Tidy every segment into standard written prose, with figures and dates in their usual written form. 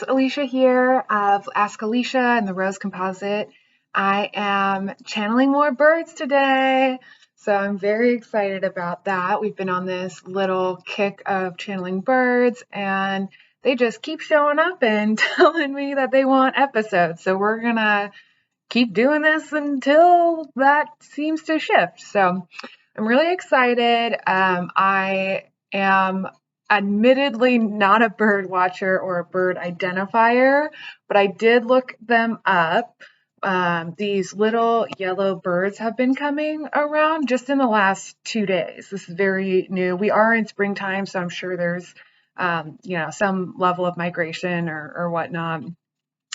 Alicia here of Ask Alicia and the Rose Composite. I am channeling more birds today, so I'm very excited about that. We've been on this little kick of channeling birds, and they just keep showing up and telling me that they want episodes. So we're gonna keep doing this until that seems to shift. So I'm really excited. I am admittedly not a bird watcher or a bird identifier, but I did look them up. These little yellow birds have been coming around just in the last 2 days. This is very new. We are in springtime, so I'm sure there's, some level of migration or whatnot.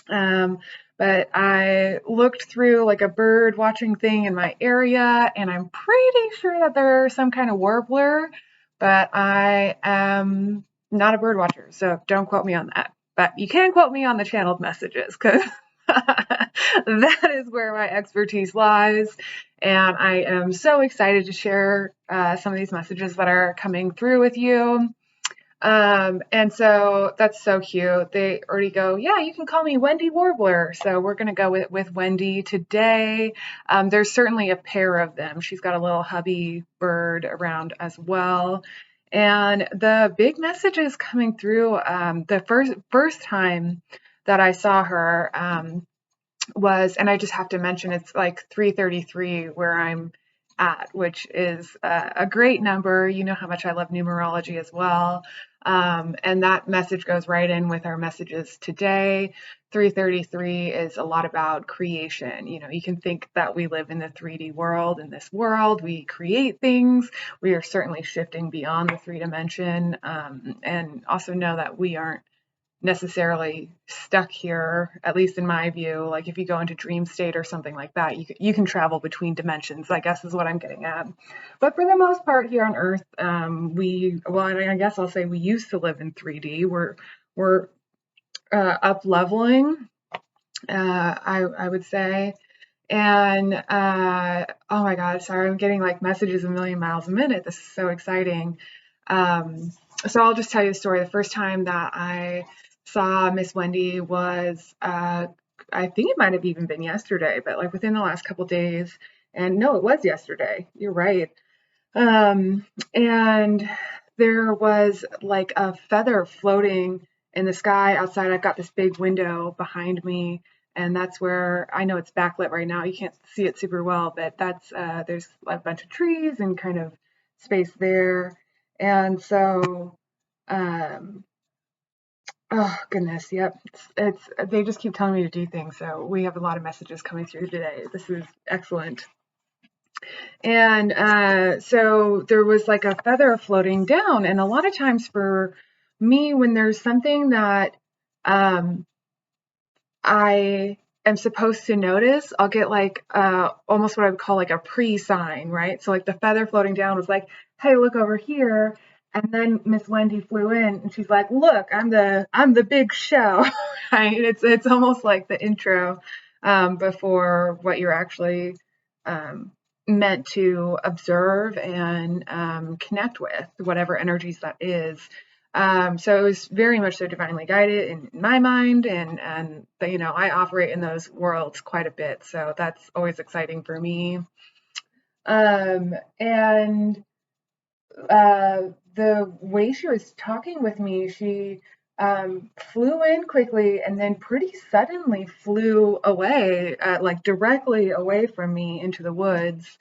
Um, but I looked through like a bird watching thing in my area, and I'm pretty sure that they're some kind of warbler, but I am not a bird watcher, so don't quote me on that. But you can quote me on the channeled messages because that is where my expertise lies. And I am so excited to share some of these messages that are coming through with you. And so that's so cute. They already go, yeah, you can call me Wendy Warbler. So we're going to go with Wendy today. There's certainly a pair of them. She's got a little hubby bird around as well. And the big messages coming through, the first time that I saw her, was, and I just have to mention, it's like 333 where I'm at, which is a great number. You know how much I love numerology as well. And that message goes right in with our messages today. 333 is a lot about creation. You know, you can think that we live in the 3D world. In this world, we create things. We are certainly shifting beyond the three dimension, and also know that we aren't necessarily stuck here, at least in my view. Like if you go into dream state or something like that, you can travel between dimensions, I guess is what I'm getting at. But for the most part here on Earth, I guess I'll say we used to live in 3D. We're up leveling, I would say. And oh my God, sorry, I'm getting like messages a million miles a minute. This is so exciting. So I'll just tell you the story. The first time that I saw Miss Wendy was, I think it might have even been yesterday, but like within the last couple days. And no, it was yesterday. You're right. And there was like a feather floating in the sky outside. I've got this big window behind me, and that's where I know it's backlit right now. You can't see it super well, but that's there's a bunch of trees and kind of space there. And so, oh goodness, yep. It's they just keep telling me to do things. So we have a lot of messages coming through today. This is excellent. And so there was like a feather floating down. And a lot of times for me, when there's something that I am supposed to notice, I'll get like almost what I would call like a pre-sign, right? So like the feather floating down was like, hey, look over here. And then Miss Wendy flew in and she's like, look, I'm the big show, right? It's almost like the intro before what you're actually um, meant to observe and connect with, whatever energies that is. So it was very much so divinely guided in my mind, and I operate in those worlds quite a bit, so that's always exciting for me. And the way she was talking with me, she flew in quickly and then pretty suddenly flew away, like directly away from me into the woods.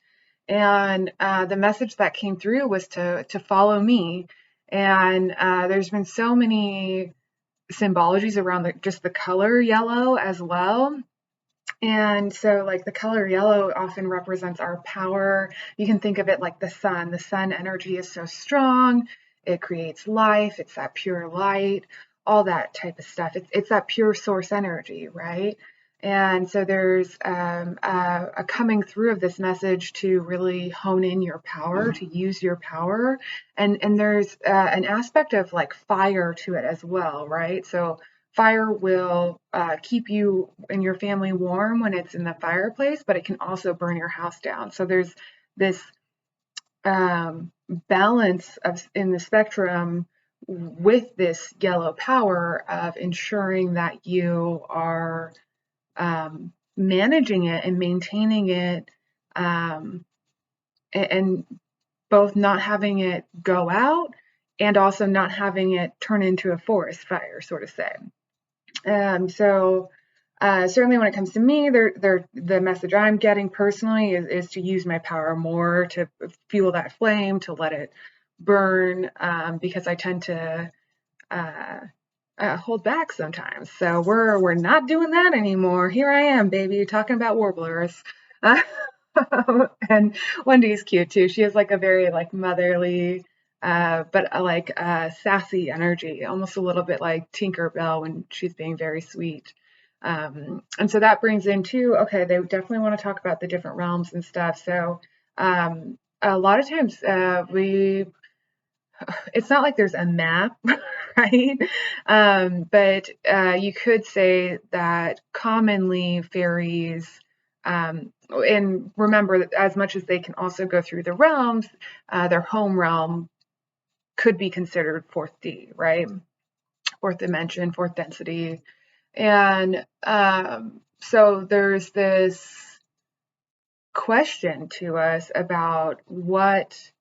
And the message that came through was to follow me. And there's been so many symbologies around just the color yellow as well. And so, like, the color yellow often represents our power. You can think of it like the sun. The sun energy is so strong, it creates life, it's that pure light, all that type of stuff. It's that pure source energy, right? And so there's a coming through of this message to really hone in your power, to use your power. And there's an aspect of like fire to it as well, right? So fire will keep you and your family warm when it's in the fireplace, but it can also burn your house down. So there's this balance in the spectrum with this yellow power of ensuring that you are managing it and maintaining it, and both not having it go out and also not having it turn into a forest fire, sort of say. So certainly when it comes to me, the message I'm getting personally is to use my power more, to fuel that flame, to let it burn, because I tend to uh, hold back sometimes. So we're not doing that anymore. Here I am, baby, talking about warblers. Uh, and Wendy's cute too. She has like a very like motherly, but like sassy energy, almost a little bit like Tinkerbell when she's being very sweet. And so that brings into, okay, they definitely want to talk about the different realms and stuff. So a lot of times it's not like there's a map, right? But you could say that commonly fairies, and remember that as much as they can also go through the realms, their home realm could be considered 4th D, right? 4th dimension, 4th density. And so there's this question to us about what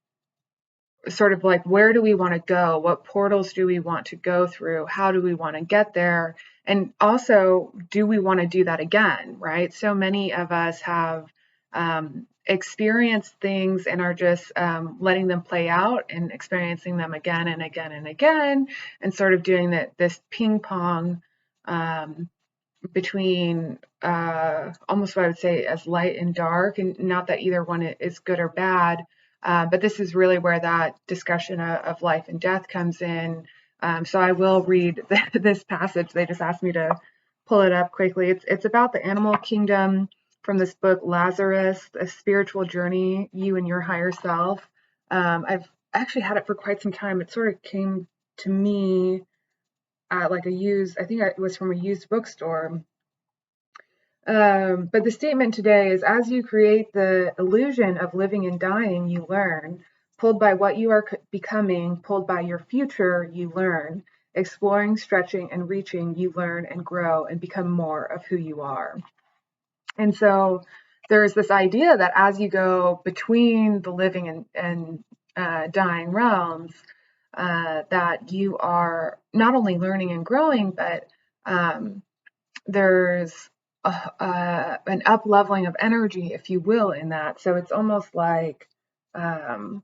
sort of like, where do we want to go? What portals do we want to go through? How do we want to get there? And also, do we want to do that again, right? So many of us have experienced things and are just letting them play out and experiencing them again and again and again, and sort of doing this ping pong um, between almost what I would say as light and dark, and not that either one is good or bad, but this is really where that discussion of life and death comes in. So I will read this passage. They just asked me to pull it up quickly. It's about the animal kingdom from this book, Lazarus, A Spiritual Journey, You and Your Higher Self. I've actually had it for quite some time. It sort of came to me at like a used, I think it was from a used bookstore. But the statement today is, as you create the illusion of living and dying, you learn. Pulled by what you are becoming, pulled by your future, you learn. Exploring, stretching, and reaching, you learn and grow and become more of who you are. And so there's this idea that as you go between the living and dying realms, that you are not only learning and growing, but there's an up leveling of energy, if you will, in that. So it's almost like, um,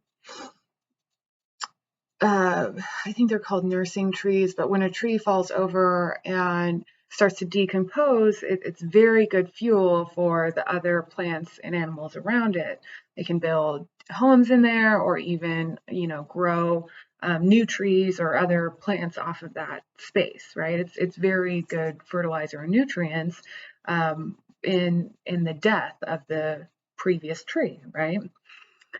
I think they're called nursing trees, but when a tree falls over and starts to decompose, it's very good fuel for the other plants and animals around it. They can build homes in there, or even, grow new trees or other plants off of that space, right? It's very good fertilizer and nutrients in the death of the previous tree, right?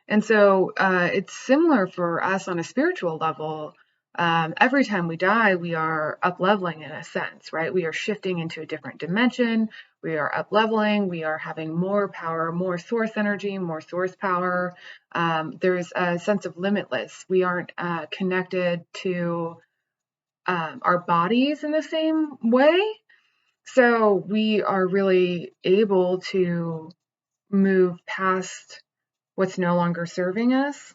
And so it's similar for us on a spiritual level. Every time we die, we are up leveling in a sense, right? We are shifting into a different dimension. We are up leveling. We are having more power, more source energy, more source power. There's a sense of limitless. We aren't connected to our bodies in the same way. So we are really able to move past what's no longer serving us.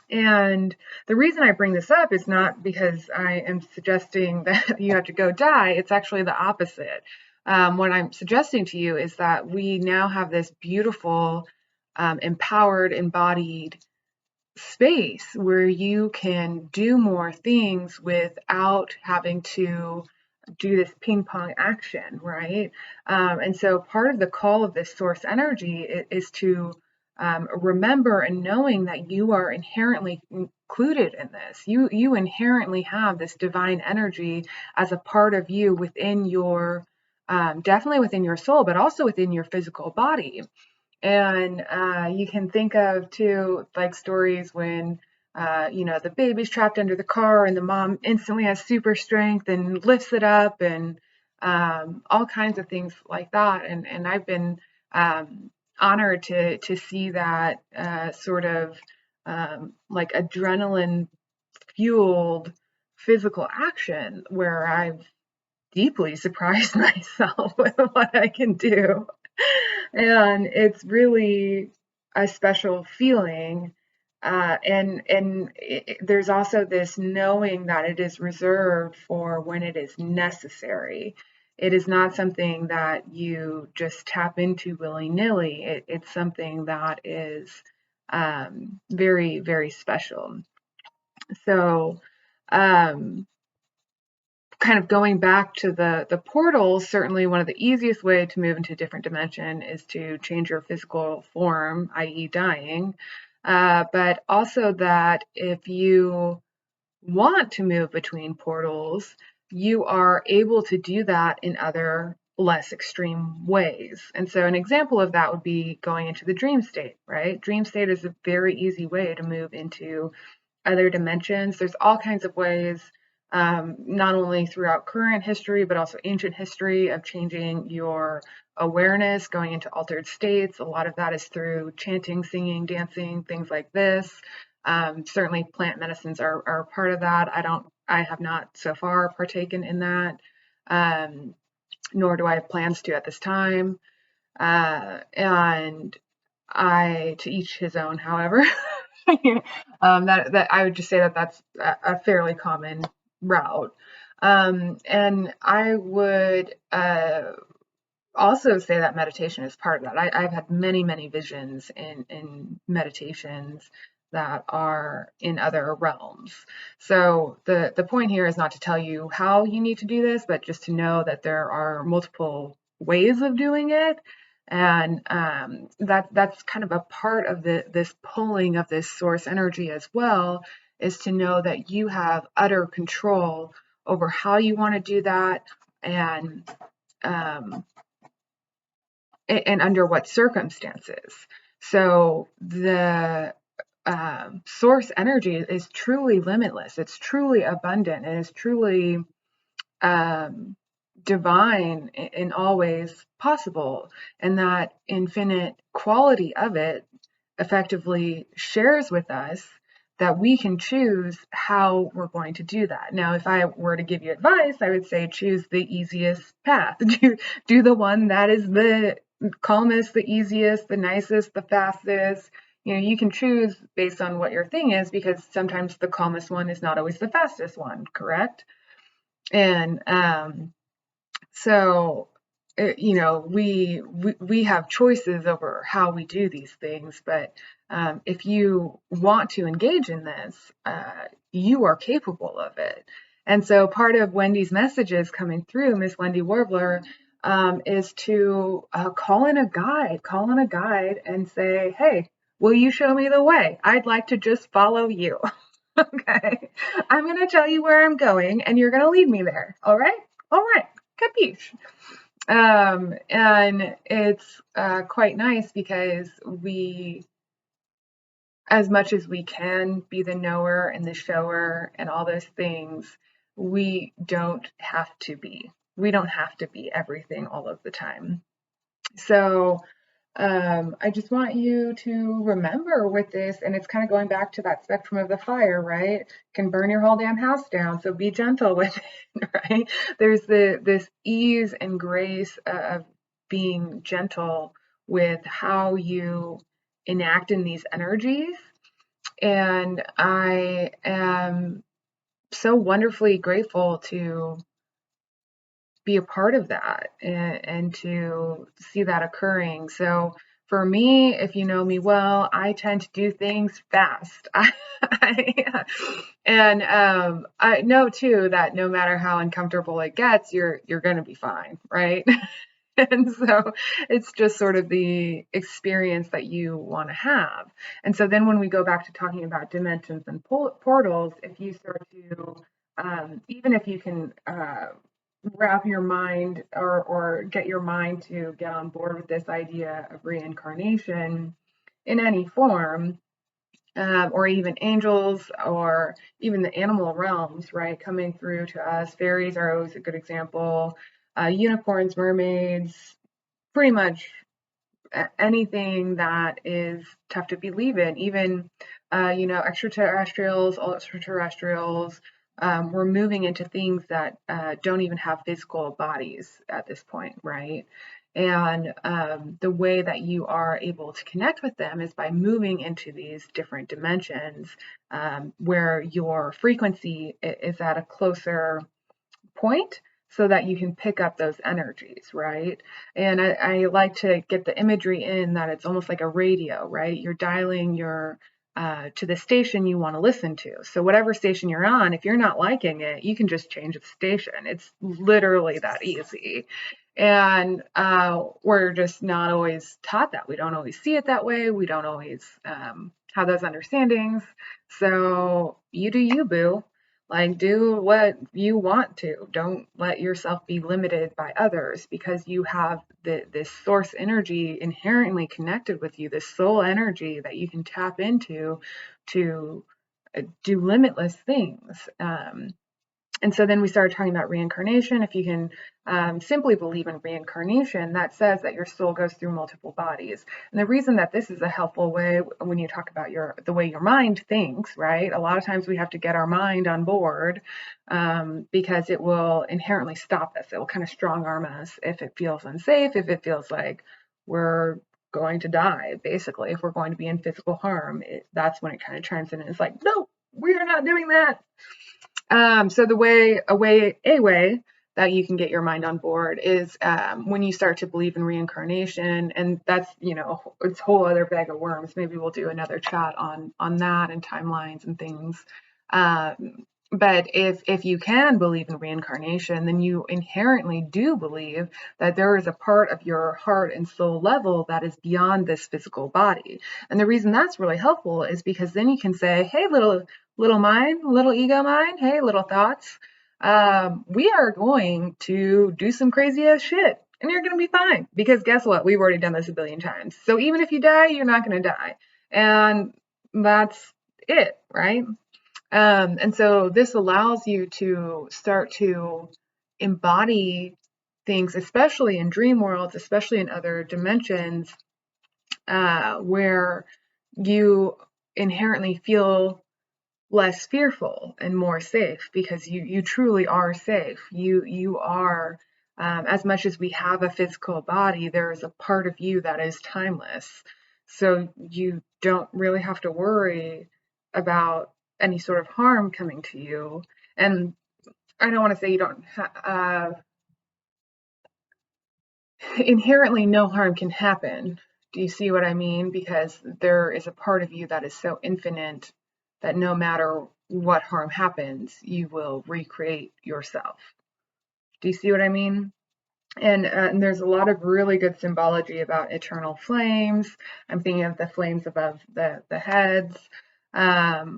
And the reason I bring this up is not because I am suggesting that you have to go die. It's actually the opposite. What I'm suggesting to you is that we now have this beautiful, empowered, embodied space where you can do more things without having to do this ping pong action, right? And so part of the call of this source energy is to remember and knowing that you are inherently included in this. You inherently have this divine energy as a part of you within your, definitely within your soul, but also within your physical body. And you can think of too, like stories when the baby's trapped under the car and the mom instantly has super strength and lifts it up, and all kinds of things like that. And I've been honored to see that sort of like adrenaline fueled physical action where I've deeply surprised myself with what I can do. And it's really a special feeling. There's also this knowing that it is reserved for when it is necessary. It is not something that you just tap into willy-nilly. It's something that is very, very special. So, um, kind of going back to the portals, certainly one of the easiest way to move into a different dimension is to change your physical form, i.e. dying. But also that if you want to move between portals, you are able to do that in other less extreme ways. And so an example of that would be going into the dream state, right? Dream state is a very easy way to move into other dimensions. There's all kinds of ways, not only throughout current history, but also ancient history of changing your awareness, going into altered states. A lot of that is through chanting, singing, dancing, things like this. Certainly plant medicines are part of that. I have not so far partaken in that, nor do I have plans to at this time. And to each his own, however. That I would just say that that's a fairly common route. And I would also say that meditation is part of that. I've had many, many visions in meditations that are in other realms. So the point here is not to tell you how you need to do this, but just to know that there are multiple ways of doing it. And that's kind of a part of this pulling of this source energy as well, is to know that you have utter control over how you want to do that, um, and under what circumstances. So the source energy is truly limitless. It's truly abundant. It is truly divine in all ways possible. And that infinite quality of it effectively shares with us that we can choose how we're going to do that. Now, if I were to give you advice, I would say choose the easiest path. Do the one that is the calmest, the easiest, the nicest, the fastest. You can choose based on what your thing is, because sometimes the calmest one is not always the fastest one, correct? And so we have choices over how we do these things, but if you want to engage in this, you are capable of it. And so part of Wendy's messages coming through, Miss Wendy Warbler, is to call in a guide and say, hey, will you show me the way? I'd like to just follow you. Okay, I'm going to tell you where I'm going and you're going to lead me there. All right, capiche. And it's quite nice because we, as much as we can be the knower and the shower and all those things, we don't have to be. We don't have to be everything all of the time. So I just want you to remember with this, and it's kind of going back to that spectrum of the fire, right? It can burn your whole damn house down, so be gentle with it, right? There's this ease and grace of being gentle with how you enact in these energies. And I am so wonderfully grateful to be a part of that and to see that occurring. So for me, if you know me well, I tend to do things fast. I know too that no matter how uncomfortable it gets, you're going to be fine, right? And so it's just sort of the experience that you want to have. And so then when we go back to talking about dimensions and portals, if you start to, even if you can wrap your mind or get your mind to get on board with this idea of reincarnation in any form, or even angels, or even the animal realms, right, coming through to us. Fairies are always a good example. Unicorns, mermaids, pretty much anything that is tough to believe in. Even extraterrestrials, ultraterrestrials. We're moving into things that don't even have physical bodies at this point, right? And the way that you are able to connect with them is by moving into these different dimensions where your frequency is at a closer point so that you can pick up those energies, right? And I like to get the imagery in that it's almost like a radio, right? You're dialing your to the station you want to listen to. So whatever station you're on, if you're not liking it, you can just change the station. It's literally that easy. And we're just not always taught that. We don't always see it that way. We don't always have those understandings. So you do you, boo. Like, do what you want to. Don't let yourself be limited by others because you have this source energy inherently connected with you, this soul energy that you can tap into to do limitless things. And so then we started talking about reincarnation. If you can simply believe in reincarnation, that says that your soul goes through multiple bodies. And the reason that this is a helpful way when you talk about the way your mind thinks, right? A lot of times we have to get our mind on board because it will inherently stop us. It will kind of strong arm us if it feels unsafe, if it feels like we're going to die, basically. If we're going to be in physical harm, that's when it kind of turns in and it's like, no, we are not doing that. So a way that you can get your mind on board is when you start to believe in reincarnation, and that's it's a whole other bag of worms. Maybe we'll do another chat on that and timelines and things. But if you can believe in reincarnation, then you inherently do believe that there is a part of your heart and soul level that is beyond this physical body. And the reason that's really helpful is because then you can say, hey, little mind, little ego mind, hey, little thoughts, we are going to do some crazy ass shit. And you're going to be fine because guess what? We've already done this a billion times. So even if you die, you're not going to die. And that's it, right? And so this allows you to start to embody things, especially in dream worlds, especially in other dimensions, where you inherently feel less fearful and more safe because you truly are safe. You are, as much as we have a physical body, there is a part of you that is timeless. So you don't really have to worry about any sort of harm coming to you. And I don't want to say you don't inherently no harm can happen. Do you see what I mean? Because there is a part of you that is so infinite that no matter what harm happens, you will recreate yourself. Do you see what I mean? And there's a lot of really good symbology about eternal flames. I'm thinking of the flames above the heads,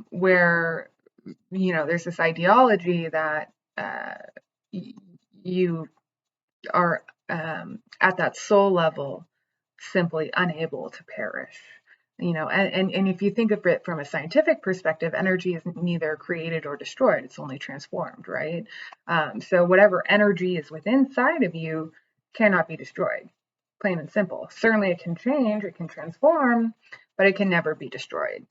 where there's this ideology that you are at that soul level simply unable to perish. And if you think of it from a scientific perspective, energy is neither created or destroyed, it's only transformed, right? So whatever energy is within inside of you cannot be destroyed, plain and simple. Certainly it can change, it can transform, but it can never be destroyed.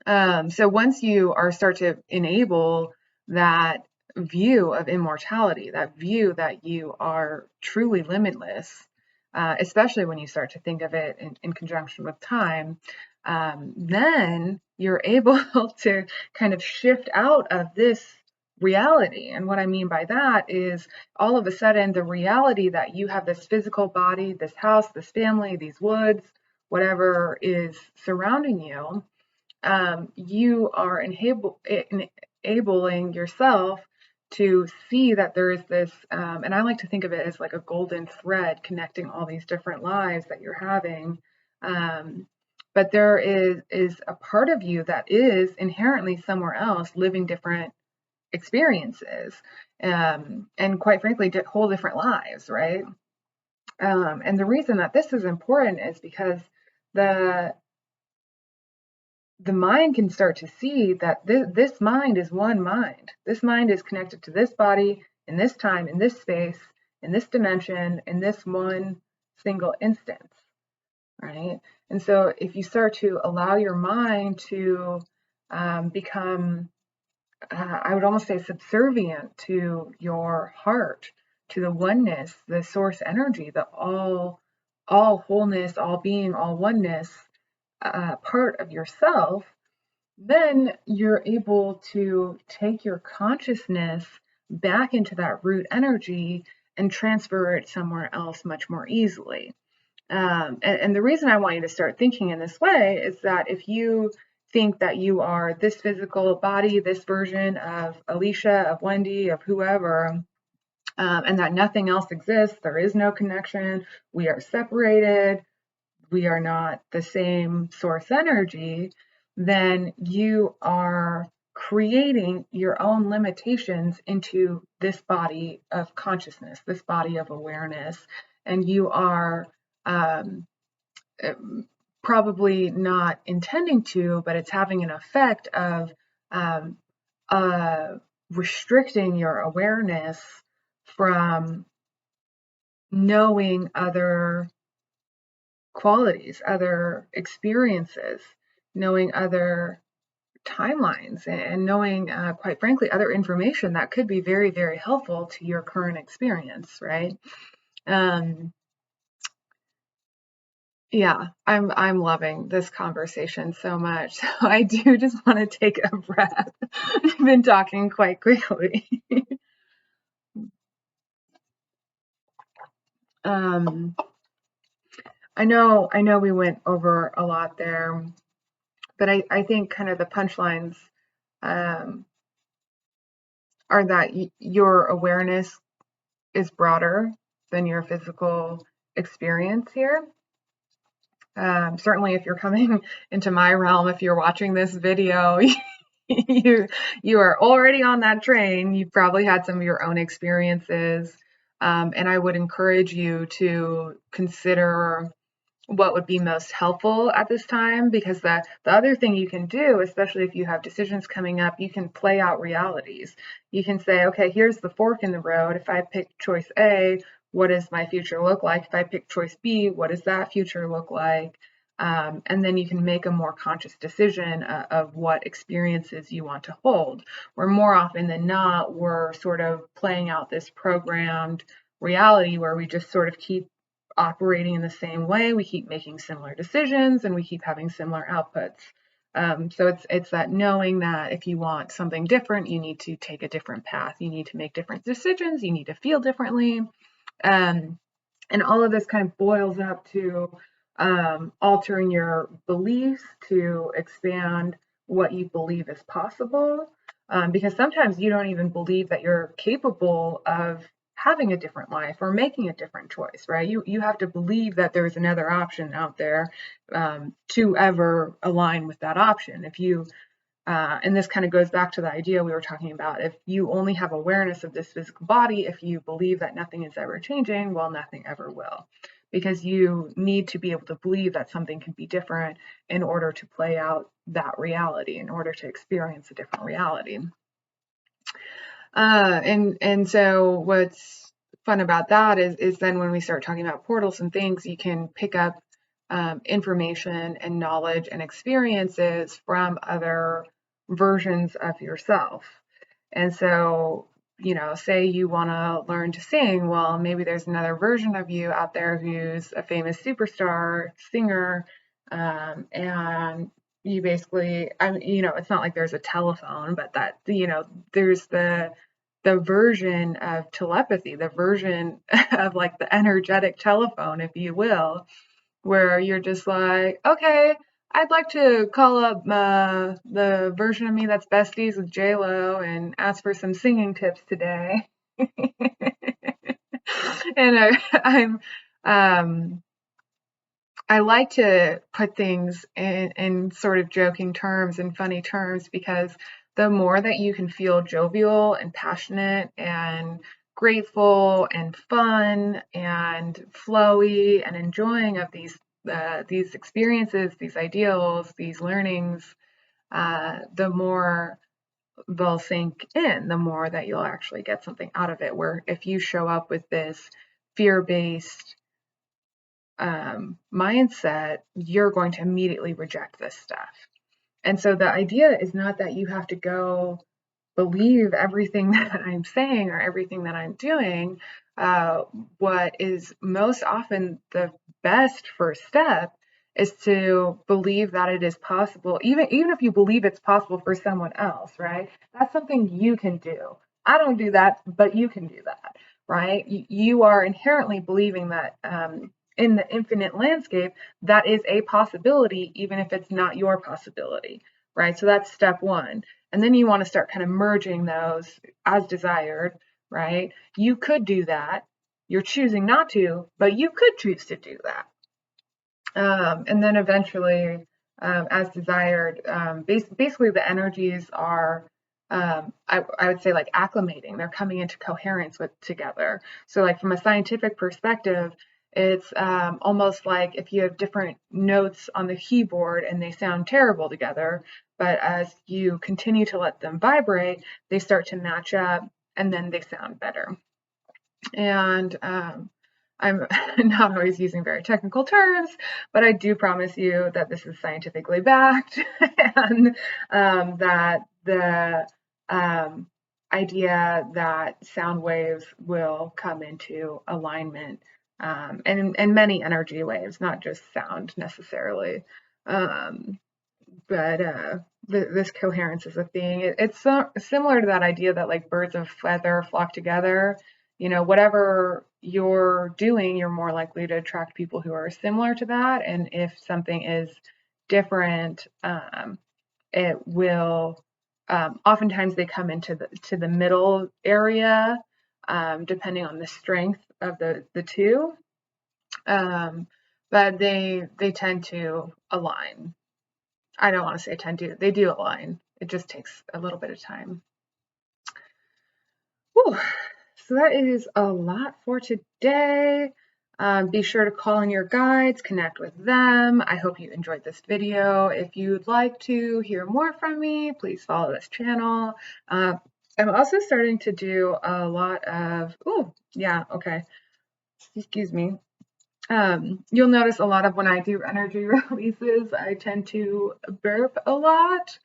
So once you start to enable that view of immortality, that view that you are truly limitless, especially when you start to think of it in conjunction with time, then you're able to kind of shift out of this reality. And what I mean by that is all of a sudden the reality that you have this physical body, this house, this family, these woods, whatever is surrounding you, you are enabling yourself to see that there is this, and I like to think of it as like a golden thread connecting all these different lives that you're having. But there is a part of you that is inherently somewhere else living different experiences, and quite frankly, whole different lives, right? And the reason that this is important is because the mind can start to see that this mind is one mind. This mind is connected to this body in this time, in this space, in this dimension, in this one single instance, right? And so if you start to allow your mind to become, I would almost say, subservient to your heart, to the oneness, the source energy, the all wholeness, all being, all oneness part of yourself, then you're able to take your consciousness back into that root energy and transfer it somewhere else much more easily. And the reason I want you to start thinking in this way is that if you think that you are this physical body, this version of Alicia, of Wendy, of whoever, and that nothing else exists, there is no connection, we are separated, we are not the same source energy, then you are creating your own limitations into this body of consciousness, this body of awareness, and you are um, probably not intending to, but it's having an effect of um, restricting your awareness from knowing other qualities, other experiences, knowing other timelines, and knowing, quite frankly, other information that could be very, very helpful to your current experience, right? Um, yeah, I'm loving this conversation so much. So I do just want to take a breath. I've been talking quite quickly. um, I know we went over a lot there, but I think kind of the punchlines um, are that your awareness is broader than your physical experience here. Certainly, if you're coming into my realm, if you're watching this video, you you are already on that train. You've probably had some of your own experiences, and I would encourage you to consider what would be most helpful at this time, because the other thing you can do, especially if you have decisions coming up, you can play out realities. You can say, okay, here's the fork in the road. If I pick choice A, what does my future look like? If I pick choice B, what does that future look like? And then you can make a more conscious decision of what experiences you want to hold. Where more often than not, we're sort of playing out this programmed reality where we just sort of keep operating in the same way, we keep making similar decisions, and we keep having similar outputs. So it's that knowing that if you want something different, you need to take a different path, you need to make different decisions, you need to feel differently. And all of this kind of boils up to altering your beliefs to expand what you believe is possible. Because sometimes you don't even believe that you're capable of having a different life or making a different choice, right? You have to believe that there's another option out there to ever align with that option. If you and this kind of goes back to the idea we were talking about. If you only have awareness of this physical body, if you believe that nothing is ever changing, well, nothing ever will. Because you need to be able to believe that something can be different in order to play out that reality, in order to experience a different reality. And so what's fun about that is then when we start talking about portals and things, you can pick up information and knowledge and experiences from other versions of yourself. And so, say you want to learn to sing, well, maybe there's another version of you out there who's a famous superstar singer, and you basically, it's not like there's a telephone, but that, there's the version of telepathy, the version of like the energetic telephone, if you will, where you're just like, okay, I'd like to call up the version of me that's besties with J-Lo and ask for some singing tips today. And um, I like to put things in sort of joking terms and funny terms, because the more that you can feel jovial and passionate and grateful and fun and flowy and enjoying of these experiences, these ideals, these learnings, the more they'll sink in, the more that you'll actually get something out of it. Where if you show up with this fear-based mindset, you're going to immediately reject this stuff. And so the idea is not that you have to go believe everything that I'm saying or everything that I'm doing. Uh, what is most often the best first step is to believe that it is possible, even if you believe it's possible for someone else, right? That's something you can do. I don't do that, but you can do that, right? You are inherently believing that in the infinite landscape, that is a possibility, even if it's not your possibility, right? So that's step one. And then you want to start kind of merging those as desired, right? You could do that. You're choosing not to, but you could choose to do that. And then eventually, as desired, basically the energies are, I would say, like acclimating. They're coming into coherence with together. So, like from a scientific perspective, it's almost like if you have different notes on the keyboard and they sound terrible together, but as you continue to let them vibrate, they start to match up and then they sound better. And I'm not always using very technical terms, but I do promise you that this is scientifically backed and that the idea that sound waves will come into alignment and many energy waves, not just sound necessarily. Um, but this coherence is a thing. It's similar to that idea that like birds of feather flock together. You know, whatever you're doing, you're more likely to attract people who are similar to that. And if something is different, it will. Oftentimes, they come into the middle area, depending on the strength of the two. Um, but they tend to align. I don't want to say tend to. They do align. It just takes a little bit of time. Whew. So that is a lot for today. Be sure to call in your guides, connect with them. I hope you enjoyed this video. If you'd like to hear more from me, please follow this channel. I'm also starting to do a lot of, oh, yeah, okay. Excuse me. You'll notice a lot of when I do energy releases, I tend to burp a lot.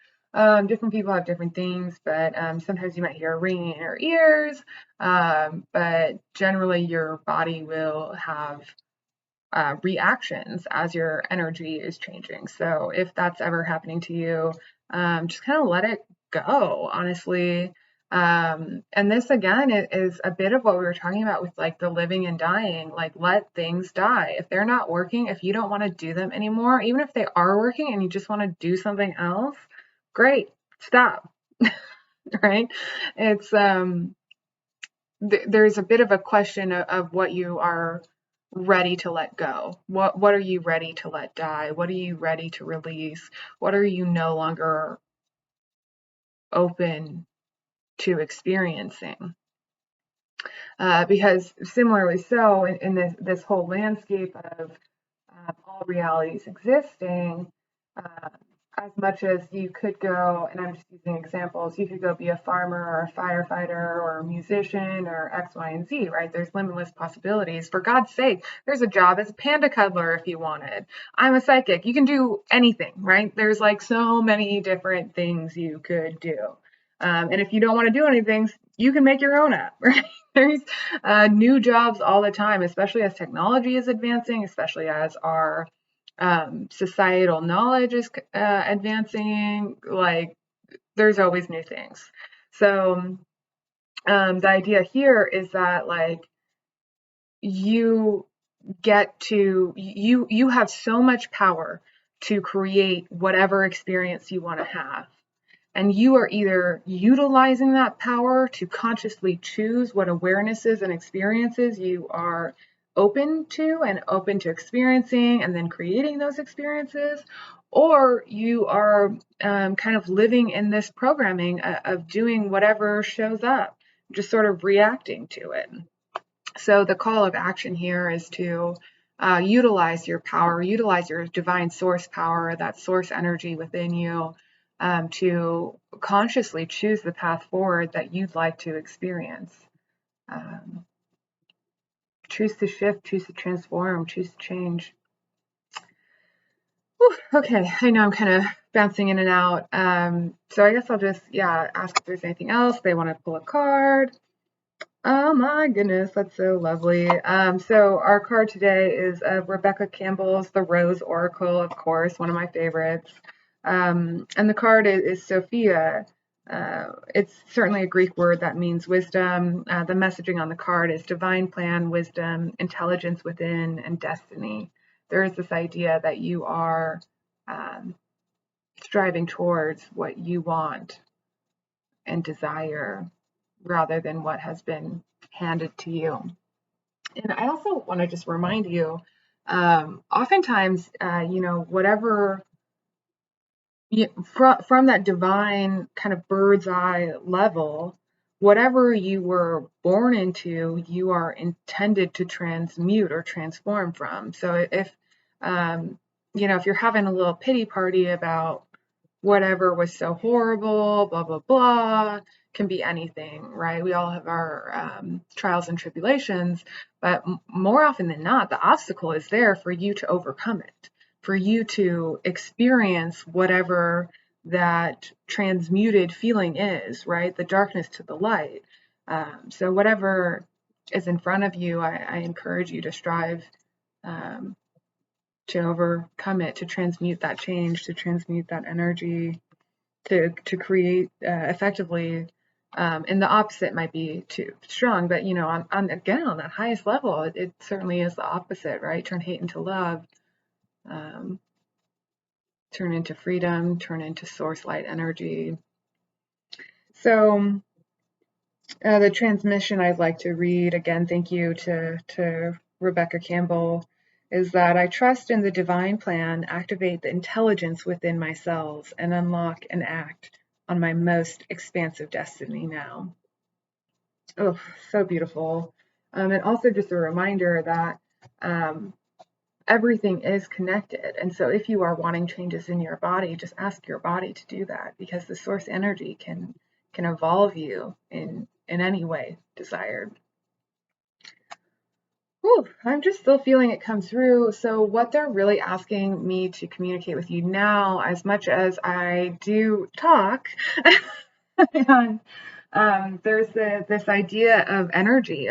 Different people have different things, but sometimes you might hear a ringing in your ears. But generally, your body will have reactions as your energy is changing. So if that's ever happening to you, just kind of let it go, honestly. And this again is a bit of what we were talking about with like the living and dying, like let things die. If they're not working, if you don't want to do them anymore, even if they are working and you just want to do something else, great, stop. Right? It's there's a bit of a question of what you are ready to let go. What are you ready to let die? What are you ready to release? What are you no longer open to experiencing? Because similarly so in this whole landscape of all realities existing, uh, as much as you could go, and I'm just using examples, you could go be a farmer or a firefighter or a musician or X, Y, and Z, right? There's limitless possibilities. For God's sake, there's a job as a panda cuddler if you wanted. I'm a psychic. You can do anything, right? There's like so many different things you could do. And if you don't want to do anything, you can make your own app, right? There's new jobs all the time, especially as technology is advancing, especially as our societal knowledge is advancing. Like, there's always new things. So the idea here is that like you you have so much power to create whatever experience you want to have. And you are either utilizing that power to consciously choose what awarenesses and experiences you are open to and open to experiencing and then creating those experiences, or you are kind of living in this programming of doing whatever shows up, just sort of reacting to it. So the call of action here is to utilize your power, utilize your divine source power, that source energy within you, to consciously choose the path forward that you'd like to experience. Um, choose to shift, choose to transform, choose to change. Whew, okay, I know I'm kind of bouncing in and out. So I guess I'll just, ask if there's anything else. They want to pull a card. Oh my goodness, that's so lovely. So our card today is Rebecca Campbell's The Rose Oracle, of course, one of my favorites. And the card is Sophia. It's certainly a Greek word that means wisdom. The messaging on the card is divine plan, wisdom, intelligence within, and destiny. There is this idea that you are um, striving towards what you want and desire rather than what has been handed to you. And I also want to just remind you, oftentimes, whatever from that divine kind of bird's eye level, whatever you were born into, you are intended to transmute or transform from. So if you're having a little pity party about whatever was so horrible, blah, blah, blah, can be anything, right? We all have our trials and tribulations, but more often than not, the obstacle is there for you to overcome it, for you to experience whatever that transmuted feeling is, right? The darkness to the light. So whatever is in front of you, I encourage you to strive to overcome it, to transmute that change, to transmute that energy, to create effectively. And the opposite might be too strong, but on again on that highest level, it certainly is the opposite, right? Turn hate into love, turn into freedom, turn into source light energy. So the transmission I'd like to read again. Thank you to Rebecca Campbell. Is that I trust in the divine plan, activate the intelligence within my cells, and unlock and act on my most expansive destiny now. Oh, so beautiful. And also just a reminder that everything is connected. And so if you are wanting changes in your body, just ask your body to do that, because the source energy can evolve you in any way desired. Whew, I'm just still feeling it come through. So what they're really asking me to communicate with you now, as much as I do talk, and there's this idea of energy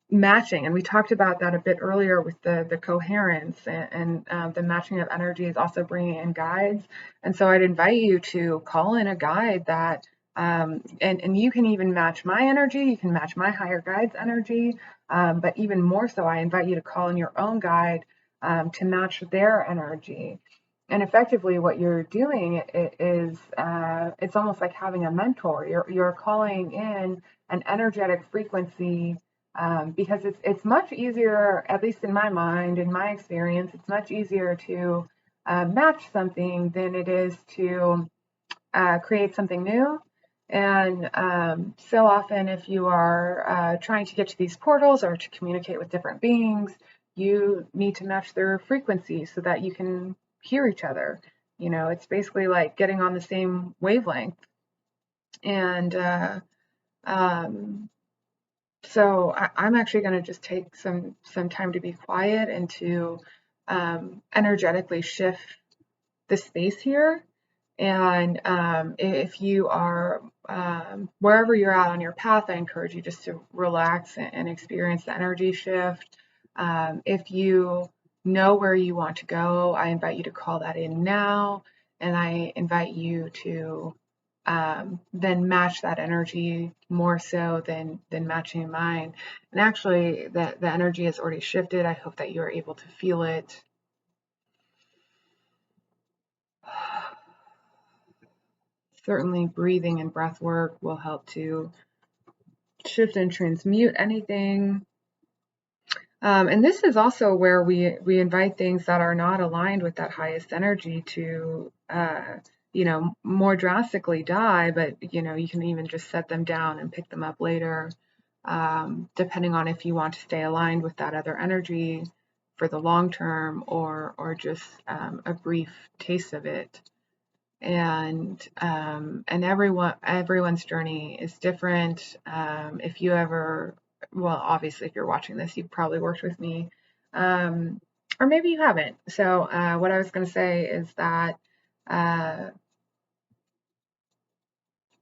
matching, and we talked about that a bit earlier with the coherence and the matching of energy is also bringing in guides. And so I'd invite you to call in a guide that and you can even match my energy, you can match my higher guide's energy, but even more so, I invite you to call in your own guide to match their energy. And effectively, what you're doing is it's almost like having a mentor. You're calling in an energetic frequency because it's much easier, at least in my mind, in my experience, it's much easier to match something than it is to create something new. And so often, if you are trying to get to these portals or to communicate with different beings, you need to match their frequency so that you can hear each other. It's basically like getting on the same wavelength. And so I'm actually going to just take some time to be quiet and to energetically shift the space here. And if you are wherever you're at on your path, I encourage you just to relax and experience the energy shift. If you know where you want to go, I invite you to call that in now, and I invite you to then match that energy more so than matching mine. And actually, the energy has already shifted. I hope that you're able to feel it. Certainly, breathing and breath work will help to shift and transmute anything. And this is also where we invite things that are not aligned with that highest energy to, more drastically die, but, you can even just set them down and pick them up later, depending on if you want to stay aligned with that other energy for the long term or just a brief taste of it. And everyone's journey is different. If you ever well, obviously, if you're watching this, you've probably worked with me, um, or maybe you haven't. So, what I was going to say is that uh,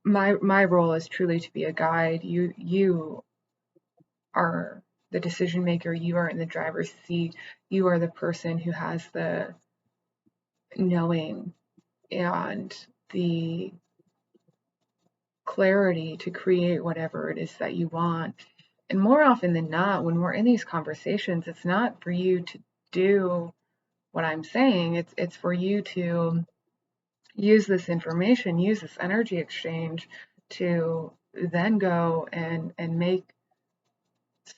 my role is truly to be a guide. You are the decision maker. You are in the driver's seat. You are the person who has the knowing and the clarity to create whatever it is that you want. And more often than not, when we're in these conversations, it's not for you to do what I'm saying. It's for you to use this information, use this energy exchange to then go and make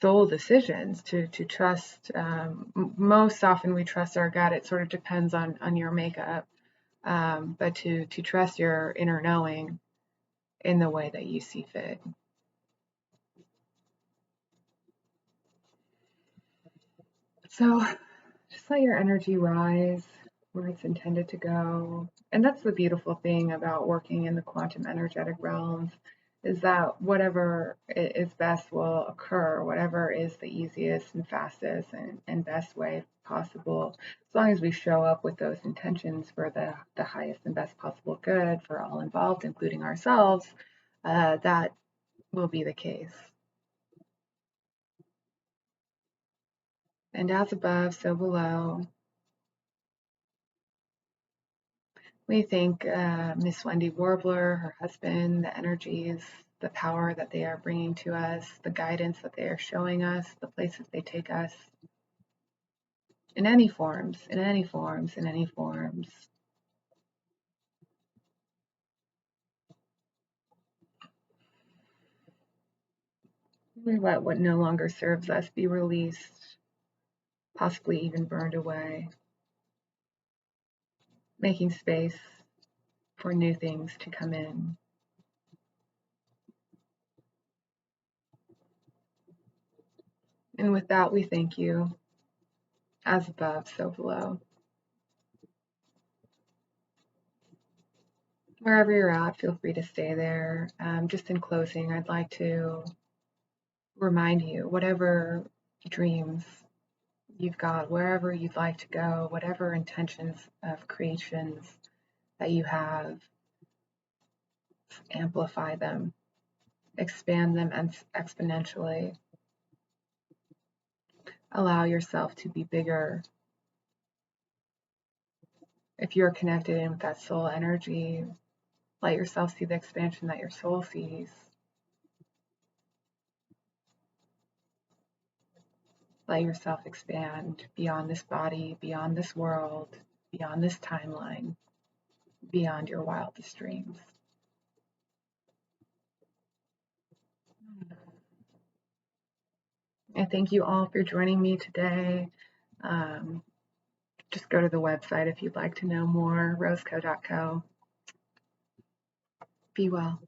soul decisions to trust. Most often we trust our gut. It sort of depends on your makeup, but to trust your inner knowing in the way that you see fit. So just let your energy rise where it's intended to go. And that's the beautiful thing about working in the quantum energetic realms is that whatever is best will occur, whatever is the easiest and fastest and best way possible, as long as we show up with those intentions for the highest and best possible good for all involved, including ourselves, that will be the case. And as above, so below. We thank Miss Wendy Warbler, her husband, the energies, the power that they are bringing to us, the guidance that they are showing us, the places they take us in any forms, in any forms, in any forms. We let what no longer serves us be released, possibly even burned away, making space for new things to come in. And with that, we thank you. As above, so below. Wherever you're at, feel free to stay there. Just in closing, I'd like to remind you, whatever dreams you've got, wherever you'd like to go, whatever intentions of creations that you have, amplify them, expand them exponentially. Allow yourself to be bigger. If you're connected in with that soul energy, let yourself see the expansion that your soul sees. Let yourself expand beyond this body, beyond this world, beyond this timeline, beyond your wildest dreams. And thank you all for joining me today. Um, just go to the website if you'd like to know more, roseco.co. Be well.